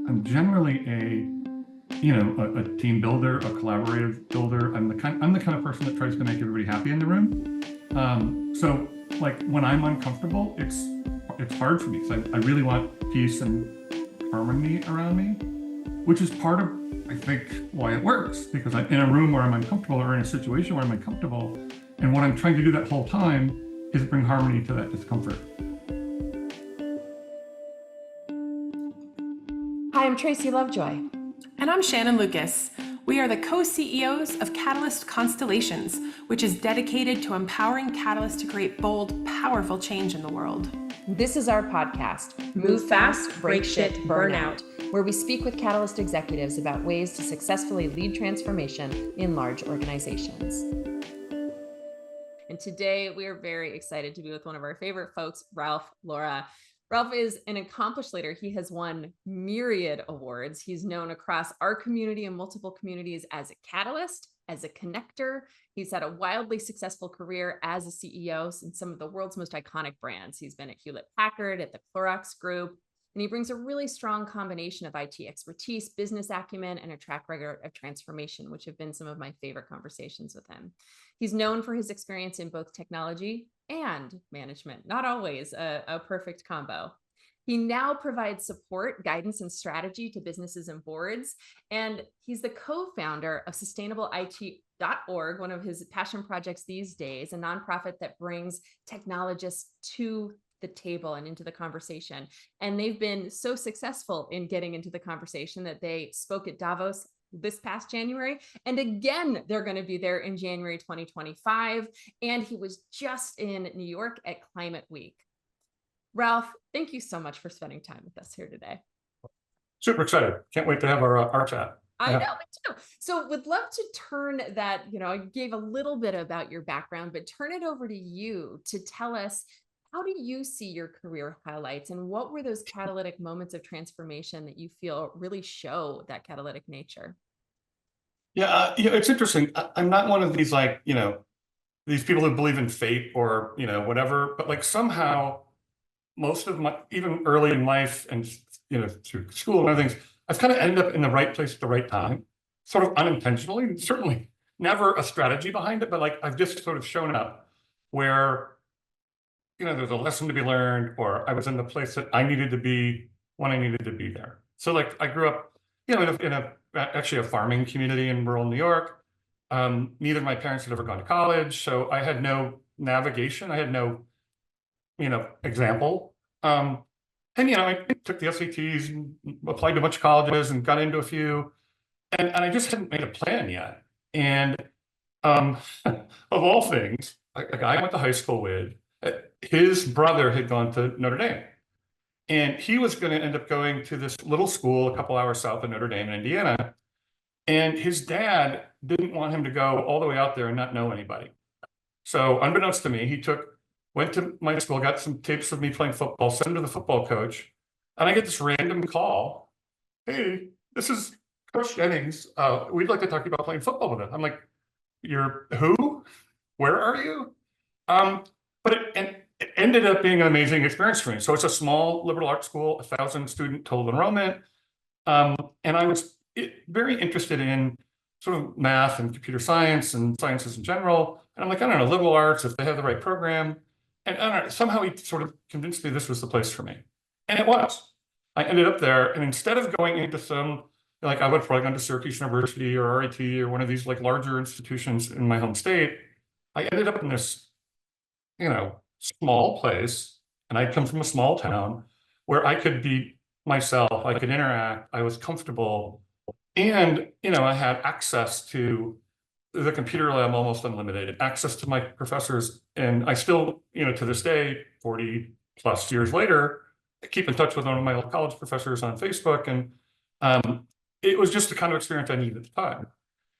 I'm generally a team builder, a collaborative builder. I'm the kind of person that tries to make everybody happy in the room. So like when I'm uncomfortable, it's hard for me because I really want peace and harmony around me, which is part of, I think, why it works, because I'm in a room where I'm uncomfortable or in a situation where I'm uncomfortable. And what I'm trying to do that whole time is bring harmony to that discomfort. Hi, I'm Tracy Lovejoy. And I'm Shannon Lucas. We are the co-CEOs of Catalyst Constellations, which is dedicated to empowering Catalyst to create bold, powerful change in the world. This is our podcast, Move Fast, Break Shit, Burn Out, where we speak with Catalyst executives about ways to successfully lead transformation in large organizations. And today we are very excited to be with one of our favorite folks, Ralph Loura. Ralph is an accomplished leader. He has won myriad awards. He's known across our community and multiple communities as a catalyst, as a connector. He's had a wildly successful career as a CEO in some of the world's most iconic brands. He's been at Hewlett Packard, at the Clorox Group, and he brings a really strong combination of IT expertise, business acumen, and a track record of transformation, which have been some of my favorite conversations with him. He's known for his experience in both technology and management, not always a perfect combo. He now provides support, guidance, and strategy to businesses and boards. And he's the co-founder of sustainableIT.org, one of his passion projects these days, a nonprofit that brings technologists to the table and into the conversation. And they've been so successful in getting into the conversation that they spoke at Davos this past January. And again, they're going to be there in January 2025. And he was just in New York at Climate Week. Ralph, thank you so much for spending time with us here today. Super excited. Can't wait to have our chat. I know, me too. So would love to turn that, I gave a little bit about your background, but turn it over to you to tell us, how do you see your career highlights, and what were those catalytic moments of transformation that you feel really show that catalytic nature? Yeah, it's interesting. I'm not one of these these people who believe in fate or whatever, but like somehow most of my, even early in life and through school and other things, I've kind of ended up in the right place at the right time, sort of unintentionally. Certainly never a strategy behind it, but like I've just sort of shown up where there's a lesson to be learned, or I was in the place that I needed to be when I needed to be there. So like I grew up, actually a farming community in rural New York. Neither of my parents had ever gone to college, so I had no navigation. I had no, example. And I took the SATs and applied to a bunch of colleges and got into a few, and I just hadn't made a plan yet. And of all things, a guy I went to high school with, his brother had gone to Notre Dame, and he was going to end up going to this little school a couple hours south of Notre Dame in Indiana. And his dad didn't want him to go all the way out there and not know anybody. So unbeknownst to me, he went to my school, got some tapes of me playing football, sent them to the football coach, and I get this random call. Hey, this is Coach Jennings. We'd like to talk to you about playing football with us. I'm like, you're who? Where are you? But it ended up being an amazing experience for me. So it's a small liberal arts school, 1,000 student total enrollment. And I was very interested in sort of math and computer science and sciences in general. And I'm like, I don't know, liberal arts, if they have the right program. And I don't know, somehow he sort of convinced me this was the place for me. And it was. I ended up there, and instead of going into some, like I would have probably gone to Syracuse University or RIT or one of these like larger institutions in my home state, I ended up in this small place, and I come from a small town where I could be myself, I could interact, I was comfortable, and I had access to the computer lab almost unlimited, access to my professors, and I still, to this day, 40 plus years later, I keep in touch with one of my old college professors on Facebook, and it was just the kind of experience I needed at the time.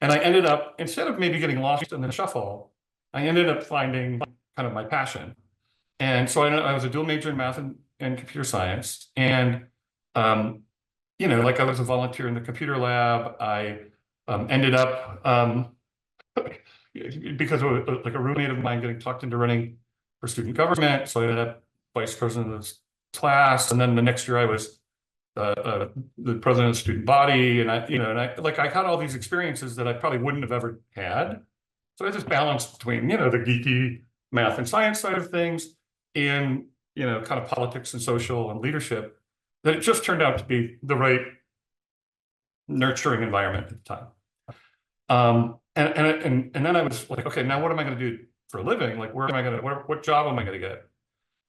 And I ended up, instead of maybe getting lost in the shuffle, I ended up finding kind of my passion. And so I was a dual major in math and computer science. And, like I was a volunteer in the computer lab. I ended up, because of like a roommate of mine getting talked into running for student government. So I ended up vice president of this class. And then the next year I was the president of the student body, and I had all these experiences that I probably wouldn't have ever had. So I just balanced between, the geeky math and science side of things and, kind of politics and social and leadership, that it just turned out to be the right nurturing environment at the time. And then I was like, okay, now what am I going to do for a living? Like, what job am I going to get?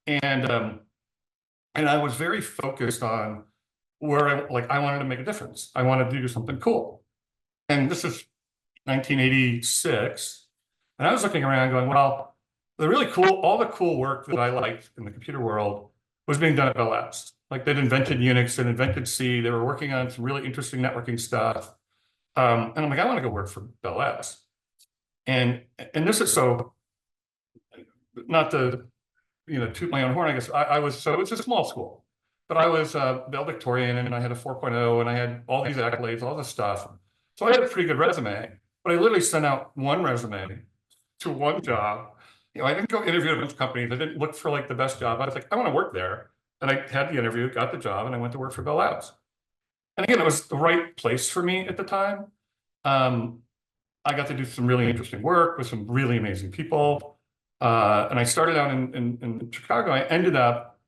And I was very focused on where I wanted to make a difference. I wanted to do something cool. And this is 1986. And I was looking around going, well, all the cool work that I liked in the computer world was being done at Bell Labs. Like, they'd invented Unix, they'd invented C, they were working on some really interesting networking stuff. And I'm like, I want to go work for Bell Labs. And this is so, not to, toot my own horn, I guess. So it's a small school, but I was valedictorian, and I had a 4.0, and I had all these accolades, all this stuff. So I had a pretty good resume, but I literally sent out one resume to one job. I didn't go interview at a bunch of companies. I didn't look for like the best job. I was like, I want to work there. And I had the interview, got the job, and I went to work for Bell Labs. And again, it was the right place for me at the time. I got to do some really interesting work with some really amazing people. And I started out in Chicago. I ended up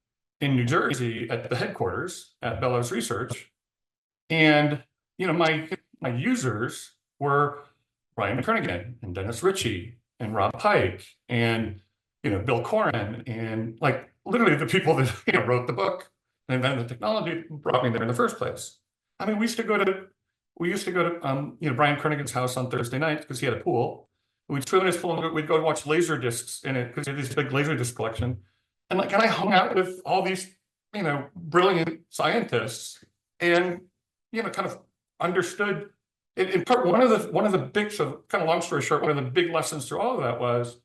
in New Jersey at the headquarters at Bell Labs Research. And, my users were Ryan Kernigan and Dennis Ritchie and Rob Pike and, Bill Corin, and like literally the people that, wrote the book and invented the technology brought me there in the first place. I mean, we used to go to Brian Kernigan's house on Thursday nights because he had a pool. We'd swim in his pool and we'd go watch laser discs in it because he had this big laser disc collection. And I hung out with all these, brilliant scientists, and, kind of understood. In part, one of the big, so kind of long story short, one of the big lessons through all of that was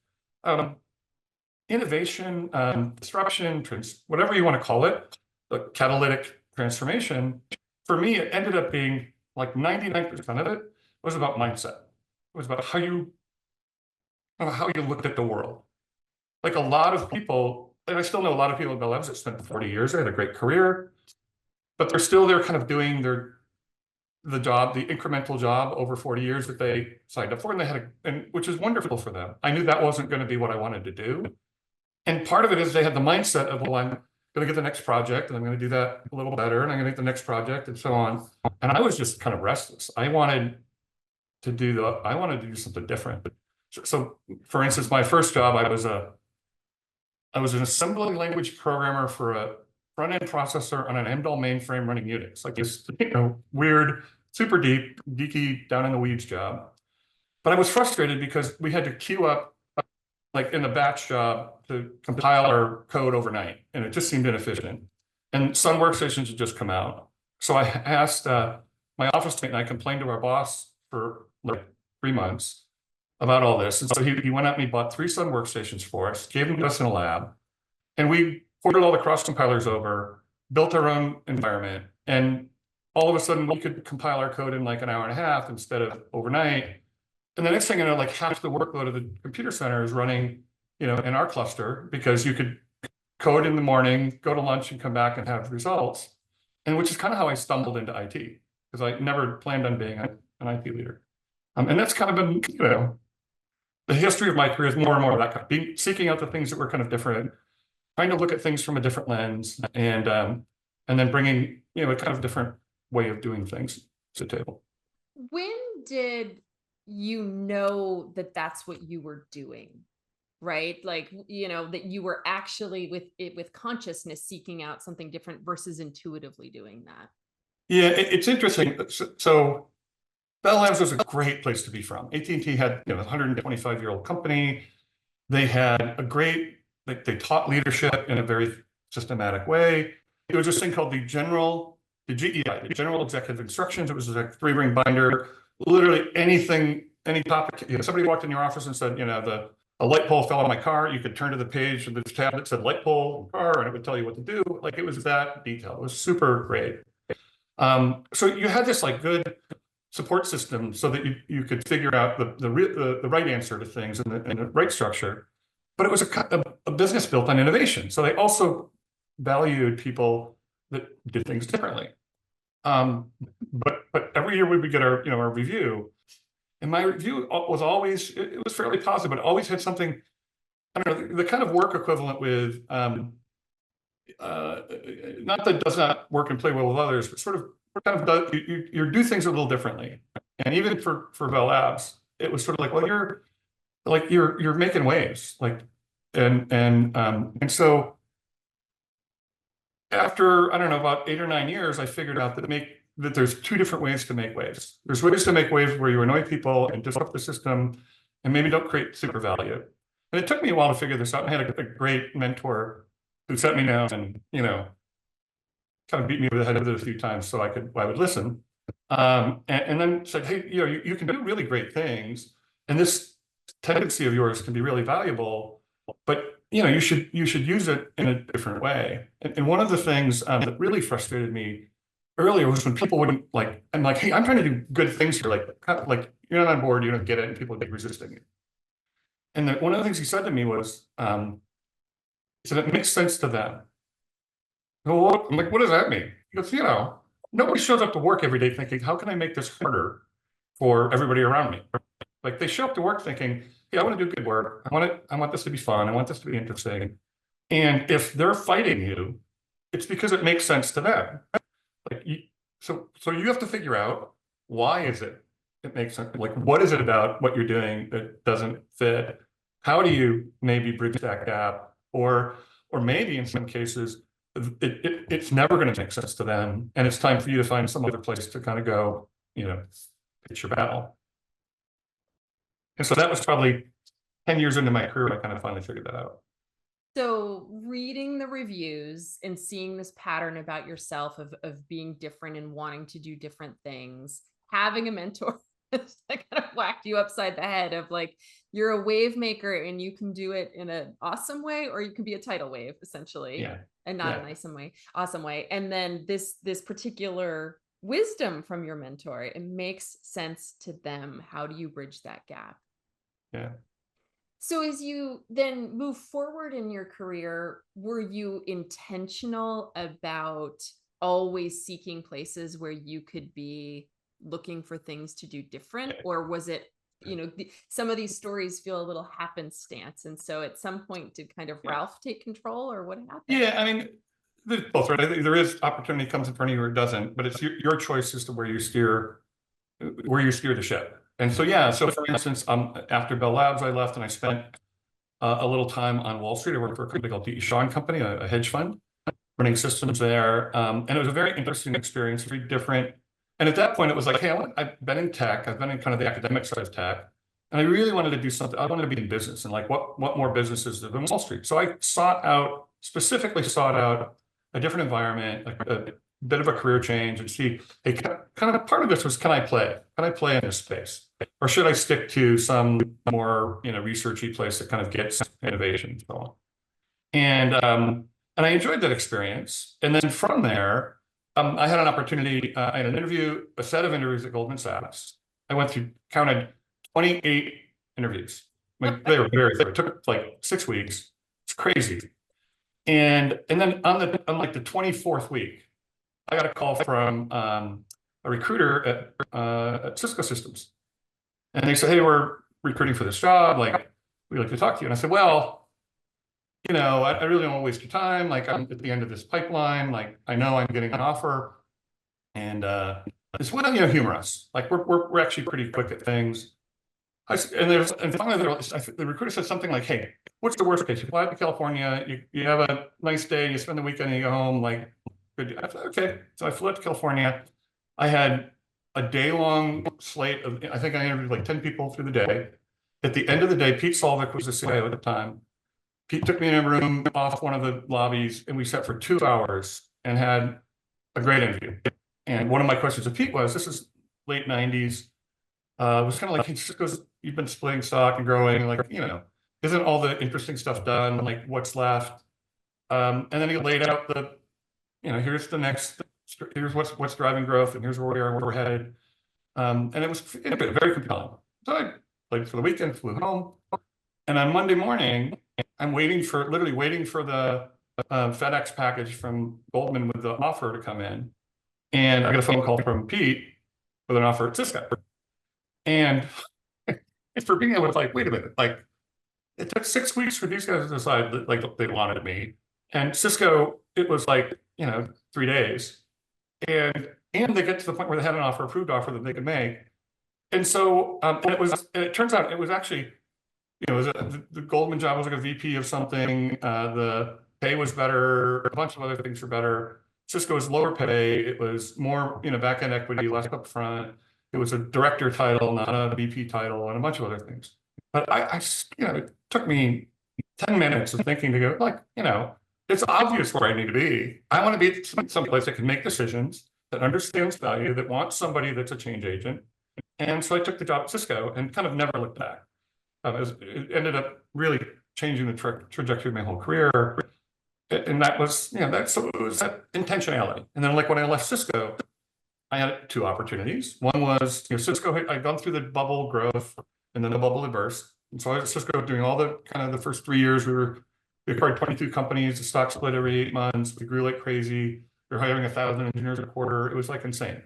innovation, disruption, whatever you want to call it, the catalytic transformation. For me, it ended up being like 99% of it was about mindset. It was about how you looked at the world. Like, a lot of people, and I still know a lot of people at Bell Labs that spent 40 years, they had a great career, but they're still there kind of doing the incremental job over 40 years that they signed up for, and which is wonderful for them. I knew that wasn't going to be what I wanted to do. And part of it is they had the mindset of, well, I'm going to get the next project, and I'm going to do that a little better, and I'm going to get the next project, and so on. And I was just kind of restless. I wanted to do something different. So for instance, my first job, I was an assembly language programmer for a front-end processor on an MDOL mainframe running Unix, like this, weird, super deep, geeky, down in the weeds job. But I was frustrated because we had to queue up, like in the batch job, to compile our code overnight, and it just seemed inefficient. And Sun workstations had just come out. So I asked my office mate, and I complained to our boss for like 3 months about all this. And so he went out and he bought 3 Sun workstations for us, gave them to us in a lab, and we ported all the cross compilers over, built our own environment, and all of a sudden we could compile our code in like an hour and a half instead of overnight. And the next thing you know, like half the workload of the computer center is running, in our cluster, because you could code in the morning, go to lunch, and come back and have results. And which is kind of how I stumbled into IT, because I never planned on being an IT leader. And that's kind of been, the history of my career is more and more of that kind of seeking out the things that were kind of different, trying to look at things from a different lens, and then bringing, a kind of different way of doing things to the table. When did you know that that's what you were doing, right? Like, that you were actually with consciousness seeking out something different versus intuitively doing that? Yeah, it's interesting. So Bell Labs was a great place to be from. AT&T had, a 125-year-old company. They had a great, they taught leadership in a very systematic way. There was this thing called the GEI, the General Executive Instructions. It was a 3-ring binder. Literally anything, any topic. Somebody walked in your office and said, a light pole fell on my car. You could turn to the page and this tab that said light pole car, and it would tell you what to do. Like, it was that detailed. It was super great. So you had this like good support system so that you could figure out the right answer to things and the right structure. But it was a business built on innovation. So they also valued people that did things differently. But every year we would get our, our review, and my review was always, it was fairly positive, but it always had something, I don't know, the kind of work equivalent with, not that it does not work and play well with others, but sort of kind of does, you do things a little differently. And even for Bell Labs, it was sort of like, well, you're making waves, like, and so after, I don't know, about 8 or 9 years, I figured out that there's two different ways to make waves. There's ways to make waves where you annoy people and disrupt the system and maybe don't create super value. And it took me a while to figure this out. I had a great mentor who sat me down and, kind of beat me over the head with it a few times so I would listen. And then said, hey, you can do really great things, and this tendency of yours can be really valuable, but you should use it in a different way. And one of the things that really frustrated me earlier was when people wouldn't I'm like, hey, I'm trying to do good things here, like you're not on board, you don't get it, and people would be resisting it. And one of the things he said to me was, he said, it makes sense to them. Well, I'm like, what does that mean? He goes, nobody shows up to work every day thinking, how can I make this harder for everybody around me? Like, they show up to work thinking, hey, I want to do good work. I want this to be fun. I want this to be interesting. And if they're fighting you, it's because it makes sense to them. So you have to figure out, why is it makes sense? Like, what is it about what you're doing that doesn't fit? How do you maybe bridge that gap? Or maybe in some cases, it's never going to make sense to them, and it's time for you to find some other place to kind of go, pitch your battle. And so that was probably 10 years into my career, I kind of finally figured that out. So reading the reviews and seeing this pattern about yourself of being different and wanting to do different things, having a mentor that kind of whacked you upside the head of like, you're a wave maker and you can do it in an awesome way, or you can be a tidal wave essentially. Yeah. And not an awesome way. And then this particular wisdom from your mentor, it makes sense to them. How do you bridge that gap? Yeah. So as you then move forward in your career, were you intentional about always seeking places where you could be looking for things to do different? Or was it, some of these stories feel a little happenstance, and so at some point did kind of Ralph take control, or what happened? Yeah, I mean, there's both, right? I think there is opportunity comes in front of you or it doesn't, but it's your choice as to where you steer the ship. And so for instance, after Bell Labs, I left and I spent a little time on Wall Street. I worked for a company called D.E. Shaw and Company, a hedge fund, running systems there. And it was a very interesting experience, very different. And at that point, it was like, hey, I've been in tech. I've been in kind of the academic side of tech. And I really wanted to do something. I wanted to be in business, and like, what more businesses than Wall Street? So I specifically sought out a different environment, like a bit of a career change, and see, hey, kind of part of this was, can I play in this space? Or should I stick to some more, researchy place that kind of gets innovation and so on? And I enjoyed that experience. And then from there, I had an opportunity, I had a set of interviews at Goldman Sachs. I went through, counted 28 interviews. Like, they were very thorough. It took like 6 weeks. It's crazy. And then on like the 24th week, I got a call from a recruiter at Cisco Systems. And they said, hey, we're recruiting for this job. Like, we'd like to talk to you. And I said, well, I really don't want to waste your time. Like, I'm at the end of this pipeline. Like, I know I'm getting an offer. And it's, well, humor us. Like, we're actually pretty quick at things. And finally, the recruiter said something like, hey, what's the worst case? You fly out to California, you have a nice day, you spend the weekend, and you go home. Like, good. I said, okay. So I flew out to California. I had a day-long slate of, I think I interviewed like 10 people through the day. At the end of the day, Pete Solvik was the CIO at the time. Pete took me in a room off one of the lobbies, and we sat for 2 hours and had a great interview. And one of my questions to Pete was, this is late 90s. It was kind of like, hey, Cisco's, you've been splitting stock and growing, like, isn't all the interesting stuff done? Like, what's left? And then he laid out here's the next, here's what's driving growth, and here's where we are, where we're headed. And it was very compelling. So I played for the weekend, flew home. And on Monday morning, I'm literally waiting for the FedEx package from Goldman with the offer to come in. And I got a phone call from Pete with an offer at Cisco. And for being able to like, wait a minute, like it took 6 weeks for these guys to decide that like they wanted me. And Cisco, it was like, 3 days. And they get to the point where they had an approved offer that they could make. And so it turns out it was actually, the Goldman job was like a VP of something. The pay was better, a bunch of other things were better. Cisco was lower pay. It was more, back end equity, less upfront. It was a director title, not a VP title, and a bunch of other things. But it took me 10 minutes of thinking to go, like, it's obvious where I need to be. I want to be someplace that can make decisions, that understands value, that wants somebody that's a change agent. And so I took the job at Cisco and kind of never looked back. It ended up really changing the trajectory of my whole career. And that was, so it was that intentionality. And then like when I left Cisco, I had two opportunities. One was, Cisco, I'd gone through the bubble growth and then the bubble had burst. And so I was at Cisco doing all the kind of the first 3 years. We acquired 22 companies, the stock split every 8 months. We grew like crazy. We were hiring 1,000 engineers a quarter. It was like insane.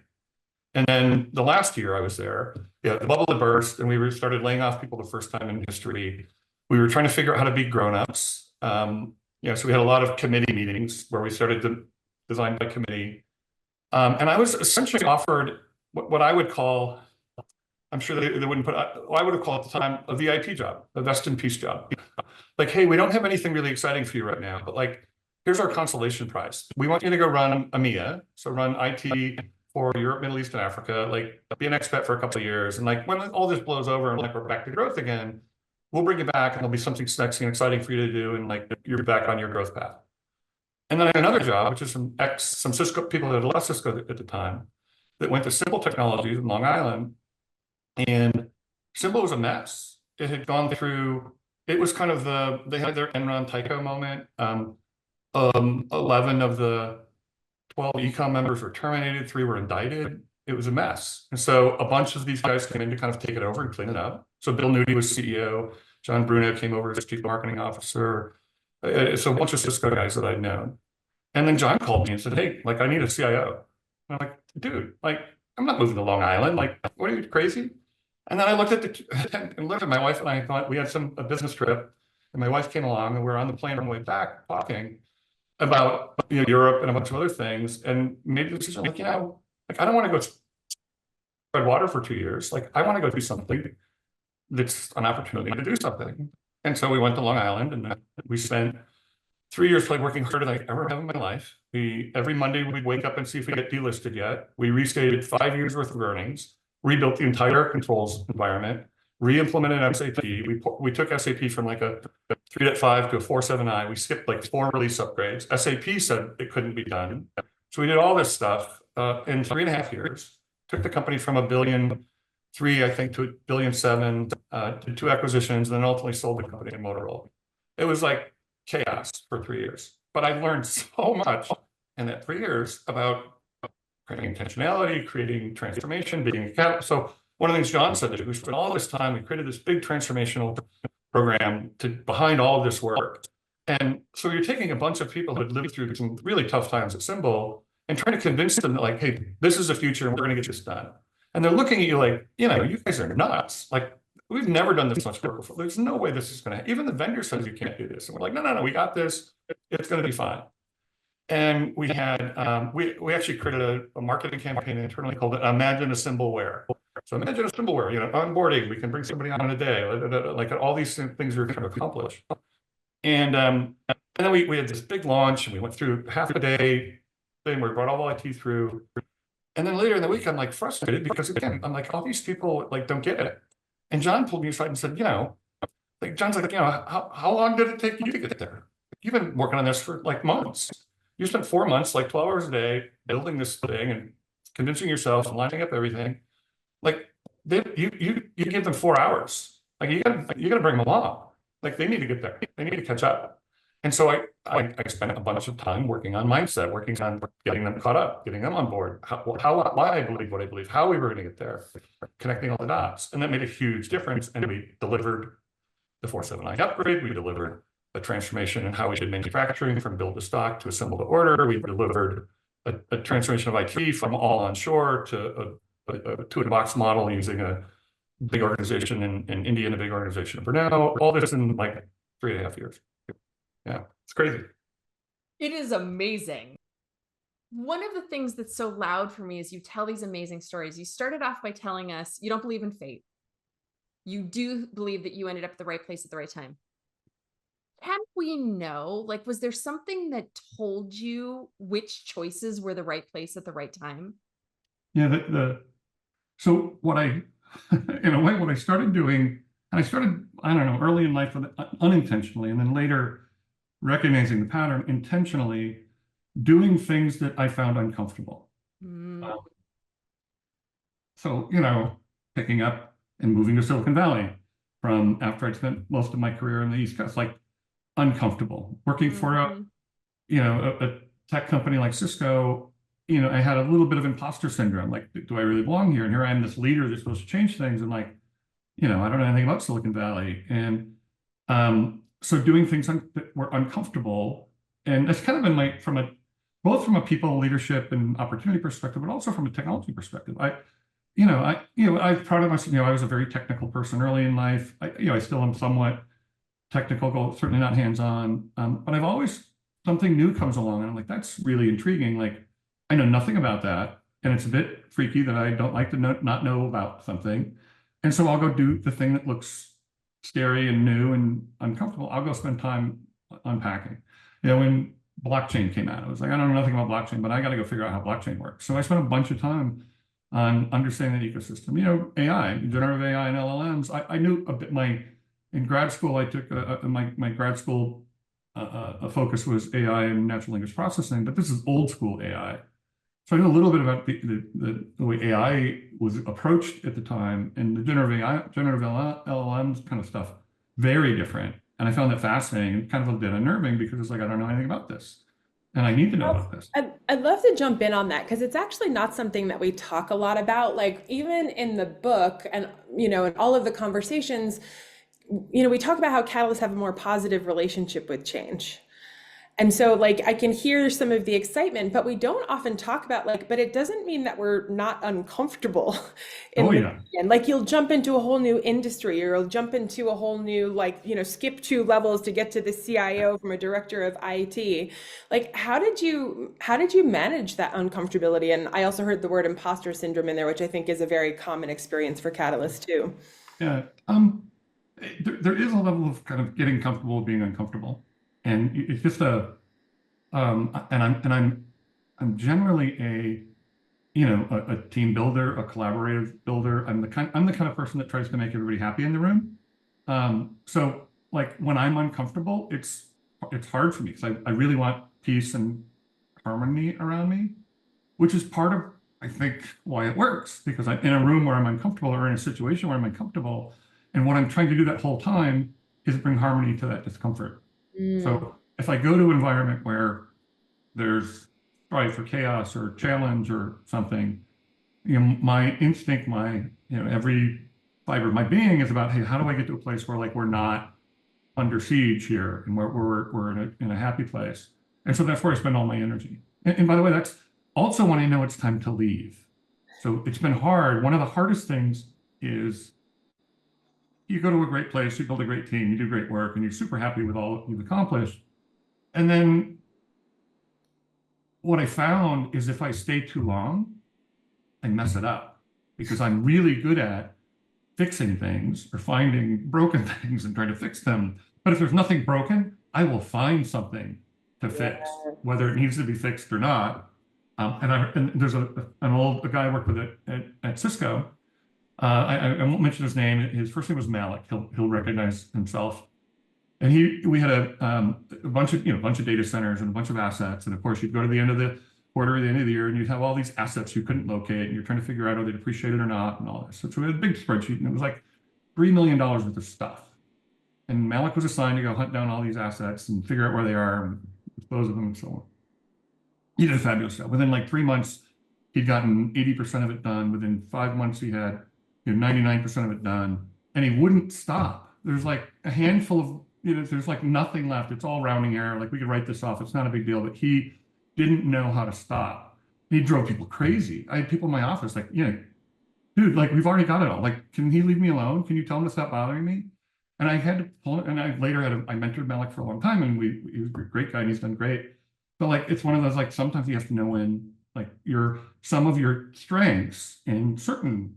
And then the last year I was there, the bubble had burst and we started laying off people the first time in history. We were trying to figure out how to be grown-ups. So we had a lot of committee meetings where we started to design by committee. And I was essentially offered what I would call, I'm sure they wouldn't put, I would have called at the time a VIP job, a vest and peace job. Like, hey, we don't have anything really exciting for you right now, but like, here's our consolation prize. We want you to go run EMEA, so run IT for Europe, Middle East, and Africa, like be an expat for a couple of years. And like when all this blows over and like we're back to growth again, we'll bring you back and there'll be something sexy and exciting for you to do. And like you're back on your growth path. And then I had another job, which is some Cisco people that had left Cisco at the time that went to Simple Technologies in Long Island. And Simple was a mess. It had gone through, it was kind of they had their Enron Tyco moment. 11 of the 12 econ members were terminated, 3 were indicted. It was a mess. And so a bunch of these guys came in to kind of take it over and clean it up. So Bill Nudi was CEO. John Bruno came over as chief marketing officer. So a bunch of Cisco guys that I'd known. And then John called me and said, hey, like I need a CIO. And I'm like, dude, like I'm not moving to Long Island. Like, what are you, crazy? And then I looked at my wife and I thought we had a business trip and my wife came along and we were on the plane on the way back talking about Europe and a bunch of other things, and made the decision like, like I don't want to go spread water for 2 years. Like I want to go do something that's an opportunity to do something. And so we went to Long Island and we spent 3 years like working harder than I ever have in my life. Every Monday we'd wake up and see if we get delisted yet. We restated 5 years worth of earnings, rebuilt the entire controls environment, re-implemented SAP. We took SAP from like a 3.5 to a 4.7i. We skipped like 4 release upgrades. SAP said it couldn't be done. So we did all this stuff in 3.5 years. Took the company from $1.3 billion, I think, to $1.7 billion, did 2 acquisitions, and then ultimately sold the company to Motorola. It was like chaos for 3 years. But I learned so much in that 3 years about creating intentionality, creating transformation, being a catalyst. So one of the things John said, that we spent all this time, we created this big transformational program behind all of this work. And so you're taking a bunch of people who had lived through some really tough times at Symbol and trying to convince them that like, hey, this is the future and we're going to get this done. And they're looking at you like, you guys are nuts. Like, we've never done this much work before. There's no way this is going to, even the vendor says you can't do this. And we're like, no, we got this. It's going to be fine. And we had, we actually created a marketing campaign internally called Imagine a Symbolware. So imagine a Symbolware, onboarding, we can bring somebody on in a day, like all these things we were trying to accomplish. And then we had this big launch and we went through half a day thing where we brought all IT through. And then later in the week, I'm like frustrated because again, I'm like, all these people like don't get it. And John pulled me aside and said, like John's like, how long did it take you to get there? You've been working on this for like months. You spent 4 months, like 12 hours a day, building this thing and convincing yourself and lining up everything. Like you give them 4 hours. Like you gotta bring them along. Like they need to get there. They need to catch up. And so I spent a bunch of time working on mindset, working on getting them caught up, getting them on board. Why I believe what I believe, how we were going to get there, connecting all the dots, and that made a huge difference. And we delivered the 4.7i upgrade. We delivered a transformation in how we did manufacturing from build to stock to assemble to order. We delivered a transformation of IT from all onshore to a two-in-a-box model using a big organization in India and a big organization in Brunei. All this in like 3.5 years. Yeah, it's crazy. It is amazing. One of the things that's so loud for me is you tell these amazing stories. You started off by telling us you don't believe in fate. You do believe that you ended up at the right place at the right time. Can we know, like, was there something that told you which choices were the right place at the right time? Yeah, so what I, in a way, what I started doing, and I started, I don't know, early in life with unintentionally, and then later recognizing the pattern, intentionally doing things that I found uncomfortable. So, picking up and moving to Silicon Valley from after I'd spent most of my career in the East Coast, like uncomfortable. Working for a tech company like Cisco, I had a little bit of imposter syndrome. Like, do I really belong here? And here I am, this leader that's supposed to change things. And like, I don't know anything about Silicon Valley. And so doing things that were uncomfortable. And that's kind of been both from a people leadership and opportunity perspective, but also from a technology perspective. I proud of myself. I was a very technical person early in life. I still am somewhat technical, certainly not hands-on. But I've always, something new comes along and I'm like, that's really intriguing. Like, I know nothing about that. And it's a bit freaky that I don't like to not know about something. And so I'll go do the thing that looks scary and new and uncomfortable. I'll go spend time unpacking. When blockchain came out, I was like, I don't know nothing about blockchain, but I got to go figure out how blockchain works. So I spent a bunch of time on understanding the ecosystem. AI, generative AI and LLMs. I knew a bit. In grad school, I took my grad school focus was AI and natural language processing, but this is old school AI. So I know a little bit about the way AI was approached at the time, and the generative LLMs kind of stuff, very different. And I found that fascinating and kind of a bit unnerving because it's like, I don't know anything about this. And I need to know about this. I'd love to jump in on that because it's actually not something that we talk a lot about. Like even in the book and, in all of the conversations, we talk about how catalysts have a more positive relationship with change. And so like, I can hear some of the excitement, but we don't often talk about but it doesn't mean that we're not uncomfortable. Like you'll jump into a whole new industry or you'll jump into a whole new, skip 2 levels to get to the CIO from a director of IT. Like, how did you manage that uncomfortability? And I also heard the word imposter syndrome in there, which I think is a very common experience for catalysts too. Yeah. There is a level of kind of getting comfortable with being uncomfortable. And it's just I'm generally a team builder, a collaborative builder. I'm the kind of person that tries to make everybody happy in the room. So like when I'm uncomfortable, it's hard for me because I really want peace and harmony around me, which is part of, I think, why it works, because I'm in a room where I'm uncomfortable or in a situation where I'm uncomfortable. And what I'm trying to do that whole time is bring harmony to that discomfort. So if I go to an environment where there's strife or chaos or challenge or something, my instinct, every fiber of my being is about, hey, how do I get to a place where we're not under siege here and we're in a happy place? And so that's where I spend all my energy. And by the way, that's also when I know it's time to leave. So it's been hard. One of the hardest things is you go to a great place, you build a great team, you do great work, and you're super happy with all you've accomplished. And then what I found is if I stay too long, I mess it up because I'm really good at fixing things or finding broken things and trying to fix them. But if there's nothing broken, I will find something to fix, whether it needs to be fixed or not. And there's a guy I worked with at Cisco. I won't mention his name. His first name was Malik. He'll recognize himself. And we had a bunch of data centers and a bunch of assets. And of course, you'd go to the end of the quarter, the end of the year, and you'd have all these assets you couldn't locate, and you're trying to figure out are they depreciated or not, and all this. So we had a big spreadsheet, and it was like $3 million worth of stuff. And Malik was assigned to go hunt down all these assets and figure out where they are and dispose of them and so on. He did a fabulous job. Within like 3 months, he'd gotten 80% of it done. Within 5 months, he had 99% of it done, and he wouldn't stop. There's like a handful of, there's like nothing left. It's all rounding error. Like we could write this off. It's not a big deal, but he didn't know how to stop. he drove people crazy. I had people in my office like, dude, like we've already got it all. Like, can he leave me alone? Can you tell him to stop bothering me? And I had to pull it. And I later I mentored Malik for a long time, and he was a great guy, and he's done great. But like, it's one of those, like, sometimes you have to know when, like, some of your strengths in certain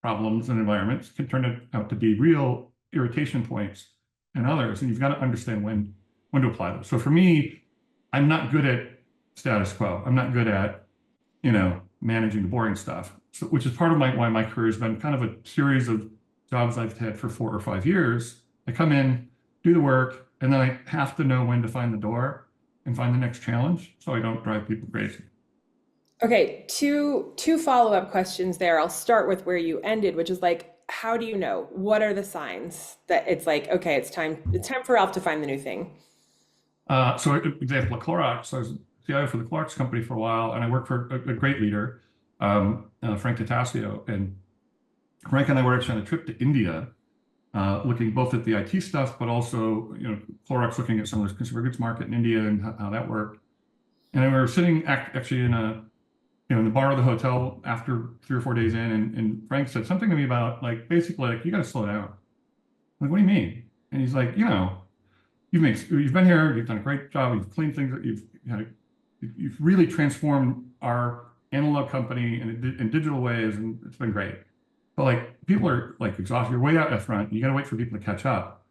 problems and environments can turn out to be real irritation points in others, and you've got to understand when to apply those. So for me, I'm not good at status quo. I'm not good at, managing the boring stuff. So, which is part of why my career has been kind of a series of jobs I've had for 4 or 5 years. I come in, do the work, and then I have to know when to find the door and find the next challenge, so I don't drive people crazy. Okay, two follow-up questions there. I'll start with where you ended, which is like, how do you know? What are the signs that it's like, okay, it's time for Ralph to find the new thing? So example of Clorox, I was CIO for the Clorox company for a while, and I worked for a great leader, Frank Tatasio. And Frank and I were actually on a trip to India, looking both at the IT stuff, but also, Clorox looking at some of the consumer goods market in India and how that worked. And we were sitting actually in the bar of the hotel after 3 or 4 days in, and Frank said something to me about, like, basically, like, you got to slow down. I'm like, what do you mean? And he's like, you've been here, you've done a great job, you've cleaned things, you've really transformed our analog company in digital ways, and it's been great. But like, people are like exhausted. You're way out front. You got to wait for people to catch up.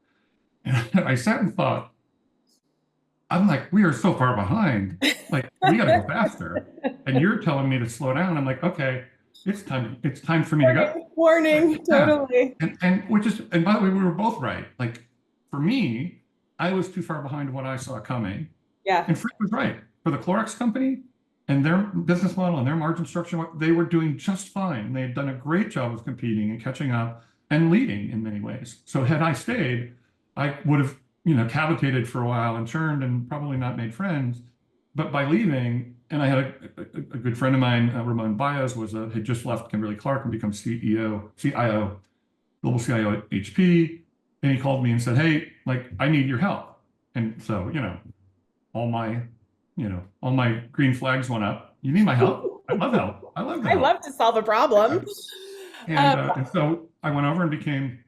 And I sat and thought, I'm like, we are so far behind. Like, we got to go faster. And you're telling me to slow down. I'm like, okay, it's time for me to go. Warning, totally. And by the way, we were both right. Like, for me, I was too far behind what I saw coming. Yeah. And Frank was right. For the Clorox company and their business model and their margin structure, they were doing just fine. They had done a great job of competing and catching up and leading in many ways. So had I stayed, I would have, cavitated for a while and churned and probably not made friends. But by leaving, and I had a good friend of mine, Ramon Baez, had just left Kimberly-Clark and become CIO, global CIO at HP. And he called me and said, hey, like, I need your help. And so, all my green flags went up. You need my help? I love help. I love help. I love to solve a problem. And so I went over and became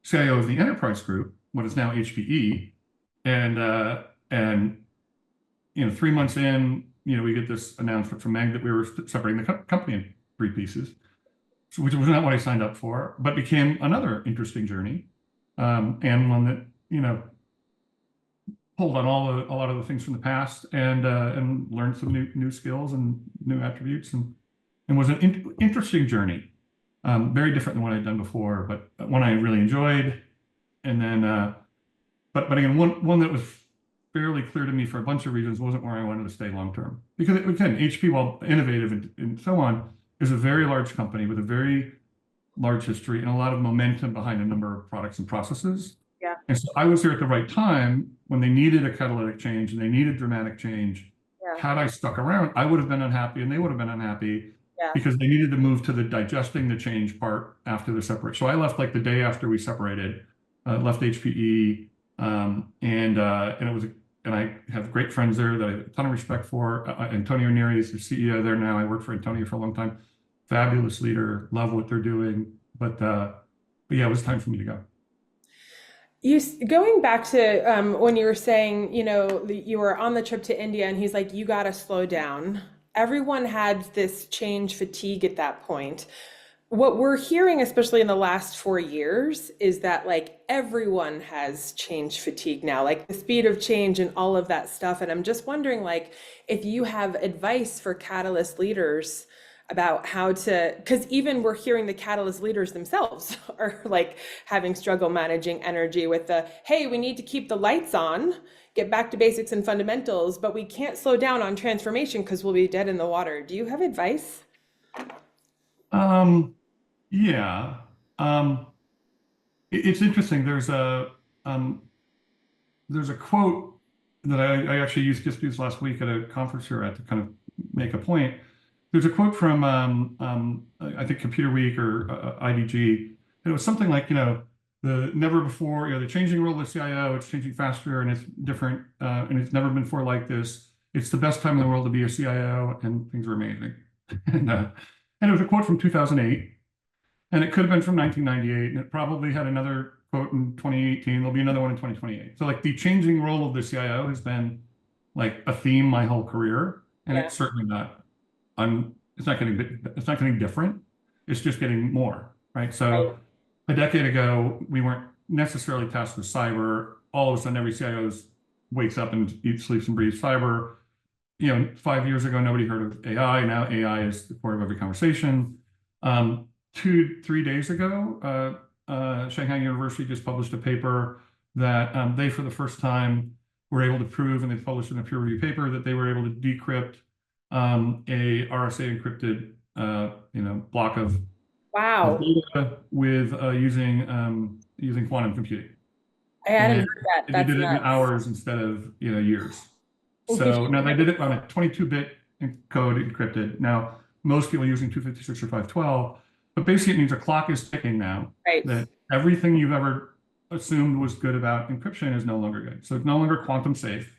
CIO of the enterprise group, what is now HPE. And 3 months in, we get this announcement from Meg that we were separating the company in 3 pieces, which was not what I signed up for, but became another interesting journey, and one that, pulled on a lot of the things from the past and learned some new skills and new attributes, and was an interesting journey, very different than what I'd done before, but one I really enjoyed. And then, but again, one that was fairly clear to me for a bunch of reasons wasn't where I wanted to stay long term. Because again, HP, while innovative and so on, is a very large company with a very large history and a lot of momentum behind a number of products and processes. Yeah. And so I was here at the right time when they needed a catalytic change and they needed dramatic change. Yeah. Had I stuck around, I would have been unhappy and they would have been unhappy. Yeah. Because they needed to move to the digesting the change part after the separate. So I left like the day after we separated, left HPE, and it was, and I have great friends there that I have a ton of respect for. Antonio Neri is the CEO there now. I worked for Antonio for a long time. Fabulous leader, love what they're doing. But yeah, it was time for me to go. Going back to when you were saying, you were on the trip to India and he's like, you got to slow down. Everyone had this change fatigue at that point. What we're hearing, especially in the last 4 years, is that like everyone has change fatigue now, like the speed of change and all of that stuff. And I'm just wondering, like, if you have advice for Catalyst leaders about how to, because even we're hearing the Catalyst leaders themselves are like having struggle managing energy with the, hey, we need to keep the lights on, get back to basics and fundamentals, but we can't slow down on transformation because we'll be dead in the water. Do you have advice? Yeah. It's interesting. There's a quote that I actually used last week at a conference here at to kind of make a point. There's a quote from I think Computer Week or IDG. It was something like, the never before, the changing role of the CIO, it's changing faster and it's different, and it's never been before like this. it's the best time in the world to be a CIO, and things are amazing. And it was a quote from 2008, and it could have been from 1998, and it probably had another quote in 2018. There'll be another one in 2028. So like the changing role of the CIO has been like a theme my whole career, and Yeah. it's certainly not. It's not getting different. It's just getting more, right? So a decade ago, we weren't necessarily tasked with cyber. All of a sudden, every CIO wakes up and eats, sleeps, and breathes cyber. 5 years ago, nobody heard of AI. Now AI is the core of every conversation. 3 days ago, Shanghai University just published a paper that they, for the first time, were able to prove, and they published in a peer-reviewed paper, that they were able to decrypt a RSA encrypted block of Wow. data with using quantum computing. I hadn't And heard that. they That's did it in nuts. hours instead of years. So now they did it on a 22-bit code encrypted. Now most people are using 256 or 512, but basically it means a clock is ticking now. Right. That everything you've ever assumed was good about encryption is no longer good. So it's no longer quantum safe.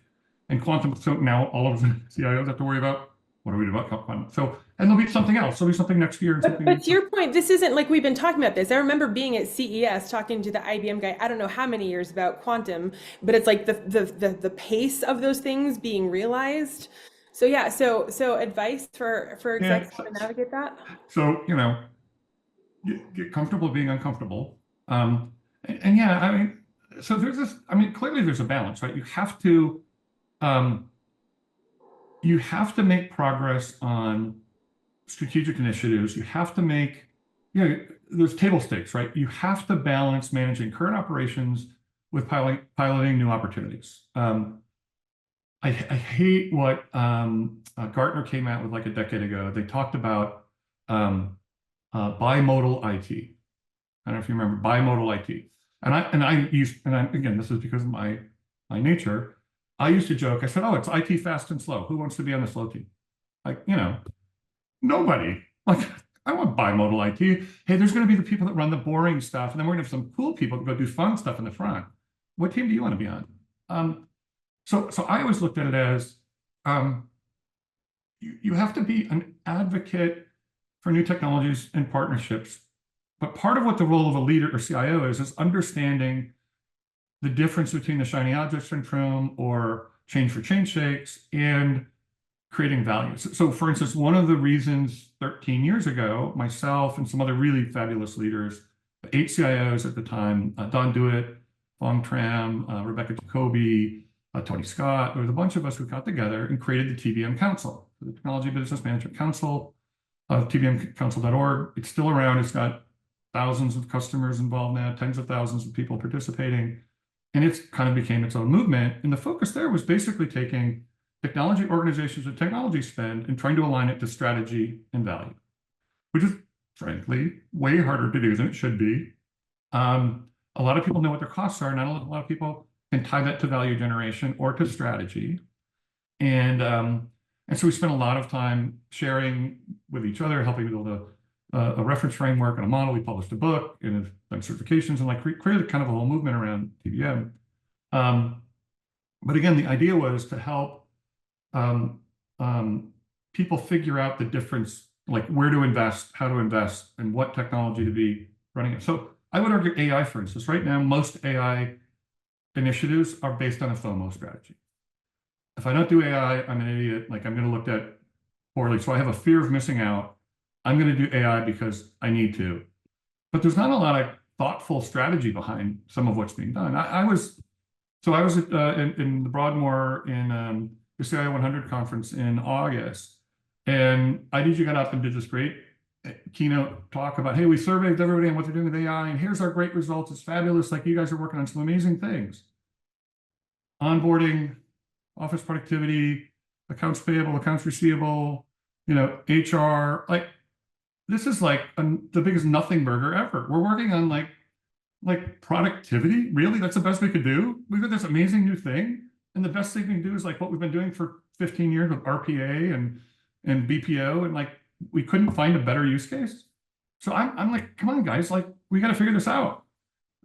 And quantum, so now all of the CIOs have to worry about, what do we do about quantum? So, and there'll be something else. There'll be something next year. And But to your point, this isn't like we've been talking about this. I remember being at CES talking to the IBM guy, I don't know how many years, about quantum, but it's like the pace of those things being realized. So yeah, so advice for execs to navigate that? So, get comfortable being uncomfortable. And yeah, I mean, so there's this, I mean, clearly there's a balance, right? You have to make progress on strategic initiatives. You have to make, there's table stakes, right? You have to balance managing current operations with piloting new opportunities. I hate what Gartner came out with like a decade ago. They talked about bimodal IT. I don't know if you remember bimodal IT. Again, this is because of my nature. I used to joke. I said, "Oh, it's IT fast and slow. Who wants to be on the slow team?" Like, nobody. Like, I want bimodal IT. Hey, there's going to be the people that run the boring stuff, and then we're going to have some cool people that go do fun stuff in the front. What team do you want to be on? So I always looked at it as you have to be an advocate for new technologies and partnerships. But part of what the role of a leader or CIO is understanding the difference between the shiny object syndrome or change for change sakes and creating value. So for instance, one of the reasons 13 years ago, myself and some other really fabulous leaders, 8 CIOs at the time, Don Dewitt, Fong Tram, Rebecca Jacoby, Tony Scott, there was a bunch of us who got together and created the TBM Council, the Technology Business Management Council, tbmcouncil.org. It's still around. It's got thousands of customers involved now, tens of thousands of people participating. And it's kind of became its own movement. And the focus there was basically taking technology organizations and technology spend and trying to align it to strategy and value, which is frankly way harder to do than it should be. A lot of people know what their costs are. Not a lot of people can tie that to value generation or to strategy. And so we spent a lot of time sharing with each other, helping build a reference framework and a model. We published a book and done certifications and like created kind of a whole movement around TBM. But again, the idea was to help people figure out the difference, like where to invest, how to invest, and what technology to be running it. So I would argue AI, for instance, right now, most AI initiatives are based on a FOMO strategy. If I don't do AI, I'm an idiot. Like I'm going to look at poorly. So I have a fear of missing out. I'm going to do AI because I need to. But there's not a lot of thoughtful strategy behind some of what's being done. I was in the Broadmoor in the CIO 100 conference in August, and IDG got up and did this great keynote talk about, hey, we surveyed everybody on what they're doing with AI, and here's our great results. It's fabulous. Like you guys are working on some amazing things. Onboarding, office productivity, accounts payable, accounts receivable, HR. Like this is like the biggest nothing burger ever. We're working on like productivity. Really, that's the best we could do. We've got this amazing new thing, and the best thing we can do is like what we've been doing for 15 years with RPA and BPO, and like we couldn't find a better use case. So I'm like, come on, guys, like we got to figure this out.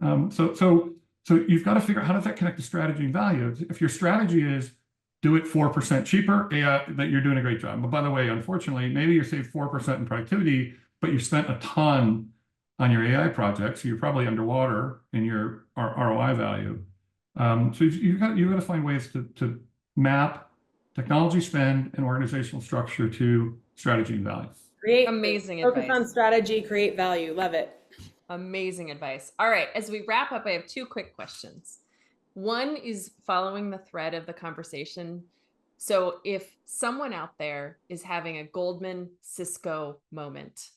So you've got to figure out how does that connect to strategy and value. If your strategy is do it 4% cheaper, that you're doing a great job. But by the way, unfortunately, maybe you save 4% in productivity, but you spent a ton on your AI project, so you're probably underwater in your ROI value. So you've got to find ways to map technology spend and organizational structure to strategy and value. Create, Amazing focus advice. on strategy, create value. Love it. Amazing advice. All right, as we wrap up, I have two quick questions. One is following the thread of the conversation. So if someone out there is having a Goldman Cisco moment,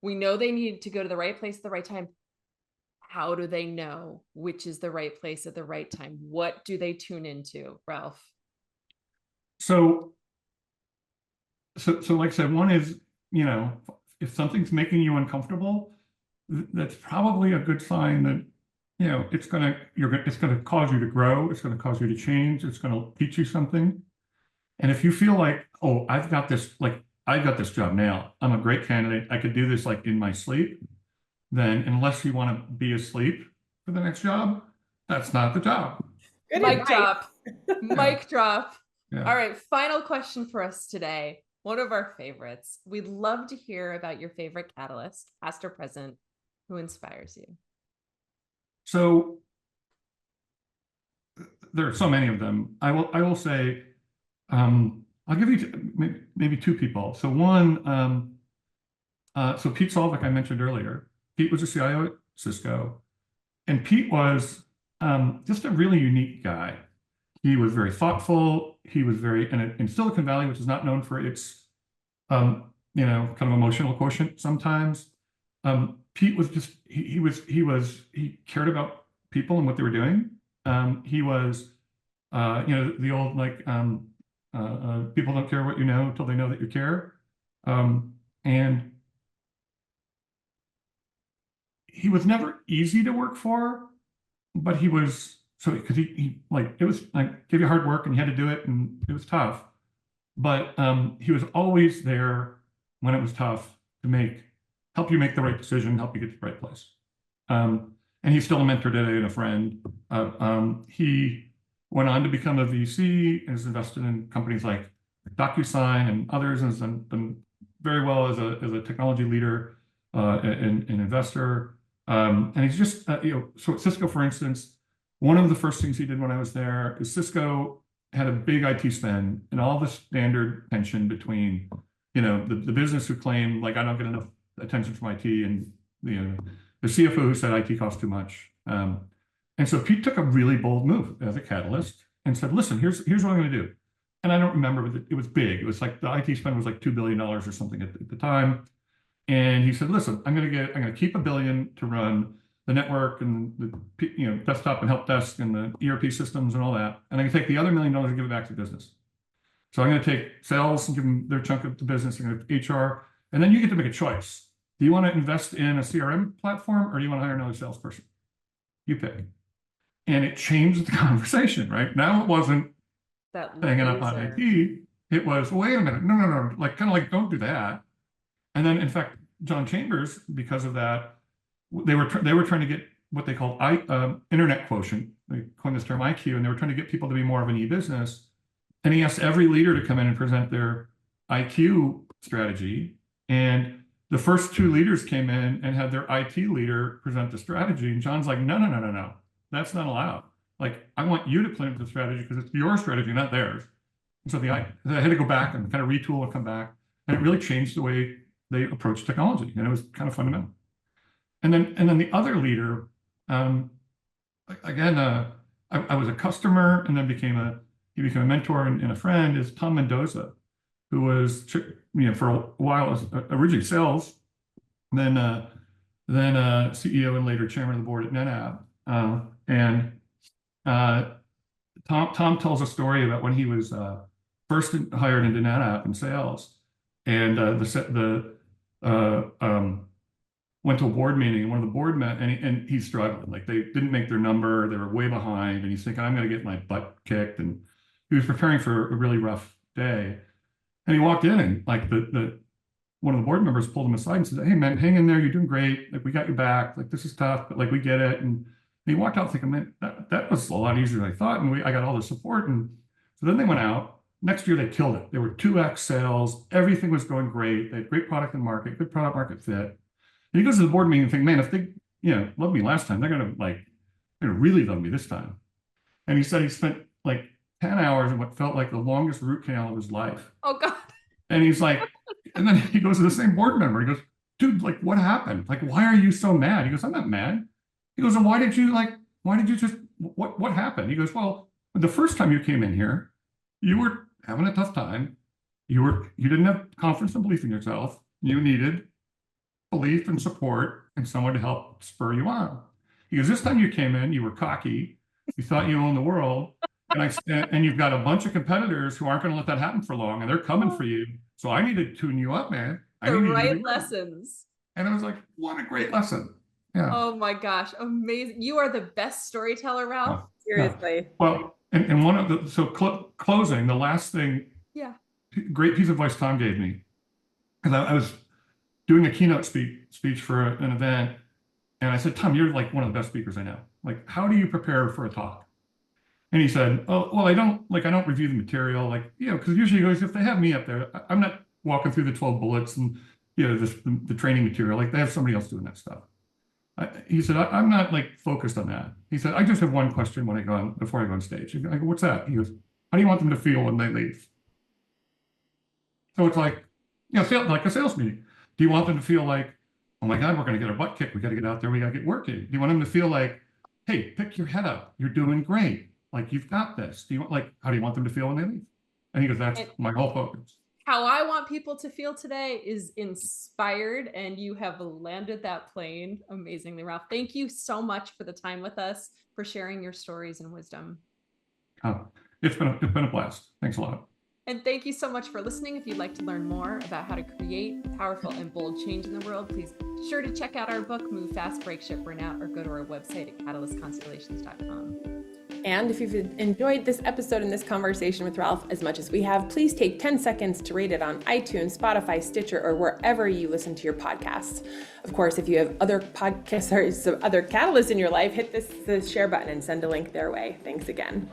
we know they need to go to the right place at the right time. How do they know which is the right place at the right time? What do they tune into, Ralph? So like I said, one is, if something's making you uncomfortable, that's probably a good sign that, it's gonna cause you to grow. It's gonna cause you to change. It's gonna teach you something. And if you feel like, oh, I've got this job now, I'm a great candidate, I could do this like in my sleep, then unless you want to be asleep for the next job, that's not the job. Good Mic advice. drop. Mic drop. Yeah. All right, final question for us today. One of our favorites. We'd love to hear about your favorite catalyst, past or present, who inspires you. So there are so many of them. I will say, I'll give you maybe two people. So one, so Pete Solvik, I mentioned earlier. Pete was a CIO at Cisco, and Pete was just a really unique guy. He was very thoughtful. He was very, and in Silicon Valley, which is not known for its, kind of emotional quotient sometimes. Pete was just, he cared about people and what they were doing. He was, the old, like, people don't care what you know until they know that you care. And he was never easy to work for, but he was, so because he like, it was like, gave you hard work and you had to do it and it was tough. But he was always there when it was tough to help you make the right decision, help you get to the right place. And he's still a mentor today and a friend. He went on to become a VC and has invested in companies like DocuSign and others, and has done very well as a technology leader and investor. And he's just, so at Cisco, for instance, one of the first things he did when I was there is Cisco had a big IT spend and all the standard tension between, the business who claimed, like, I don't get enough attention from IT, and, the CFO who said IT costs too much. And so Pete took a really bold move as a catalyst and said, listen, here's what I'm going to do. And I don't remember, but it was big. It was like the IT spend was like $2 billion or something at the time. And he said, listen, I'm going to keep $1 billion to run the network and the desktop and help desk and the ERP systems and all that. And I'm going to take the other $1 million and give it back to business. So I'm going to take sales and give them their chunk of the business, and HR. And then you get to make a choice. Do you want to invest in a CRM platform, or do you want to hire another salesperson? You pick. And it changed the conversation, right? Now it wasn't hanging up on IT. It was, wait a minute, no, like, kind of like, don't do that. And then, in fact, John Chambers, because of that, they were trying to get what they called internet quotient. They coined this term IQ, and they were trying to get people to be more of an e-business. And he asked every leader to come in and present their IQ strategy. And the first two leaders came in and had their IT leader present the strategy. And John's like, no, that's not allowed. Like, I want you to present the strategy because it's your strategy, not theirs. And so I had to go back and kind of retool and come back. And it really changed the way they approach technology, and it was kind of fundamental. And then the other leader, again, I was a customer, and then he became a mentor and a friend, is Tom Mendoza, who was for a while originally sales, then CEO and later chairman of the board at NetApp. Tom tells a story about when he was first hired into NetApp in sales, and went to a board meeting, and one of the board met, and he's struggling. Like, they didn't make their number, they were way behind, and he's thinking, I'm going to get my butt kicked. And he was preparing for a really rough day. And he walked in, and like one of the board members pulled him aside and said, hey man, hang in there, you're doing great. Like, we got your back. Like, this is tough, but like, we get it. And he walked out thinking, man, that was a lot easier than I thought. And I got all the support. And So then they went out. Next year, they killed it. They were 2x sales. Everything was going great. They had great product and market, good product market fit. And he goes to the board meeting and thinks, man, if they, loved me last time, they're going to really love me this time. And he said he spent like 10 hours in what felt like the longest root canal of his life. Oh, God. And he's like, and then he goes to the same board member. He goes, dude, like, what happened? Like, why are you so mad? He goes, I'm not mad. He goes, and why did you just, what happened? He goes, well, the first time you came in here, you were having a tough time. You didn't have confidence and belief in yourself. You needed belief and support and someone to help spur you on. He goes, this time you came in, you were cocky. You thought you owned the world. And you've got a bunch of competitors who aren't going to let that happen for long, and they're coming for you. So I need to tune you up, man. The right lessons. And I was like, what a great lesson. Yeah. Oh my gosh. Amazing. You are the best storyteller, Ralph. Oh, seriously. Well, and one of the, so closing, the last thing, great piece of advice Tom gave me, because I was doing a keynote speech for an event. And I said, Tom, you're like one of the best speakers I know. Like, how do you prepare for a talk? And he said, oh, well, I don't review the material, because usually he goes, if they have me up there, I'm not walking through the 12 bullets and, the training material, like they have somebody else doing that stuff. He said, I'm not focused on that. He said, I just have one question before I go on stage. I go, what's that? He goes, how do you want them to feel when they leave? So it's like a sales meeting. Do you want them to feel like, oh my God, we're going to get our butt kicked. We got to get out there. We got to get working. Do you want them to feel like, hey, pick your head up. You're doing great. Like, you've got this. How do you want them to feel when they leave? And he goes, that's my whole focus. How I want people to feel today is inspired, and you have landed that plane amazingly, Ralph. Thank you so much for the time with us, for sharing your stories and wisdom. It's been a blast. Thanks a lot. And thank you so much for listening. If you'd like to learn more about how to create powerful and bold change in the world, please be sure to check out our book, Move Fast, Break Shit, Burnout, or go to our website at catalystconstellations.com. And if you've enjoyed this episode and this conversation with Ralph as much as we have, please take 10 seconds to rate it on iTunes, Spotify, Stitcher, or wherever you listen to your podcasts. Of course, if you have other podcasts or some other catalysts in your life, hit the share button and send a link their way. Thanks again.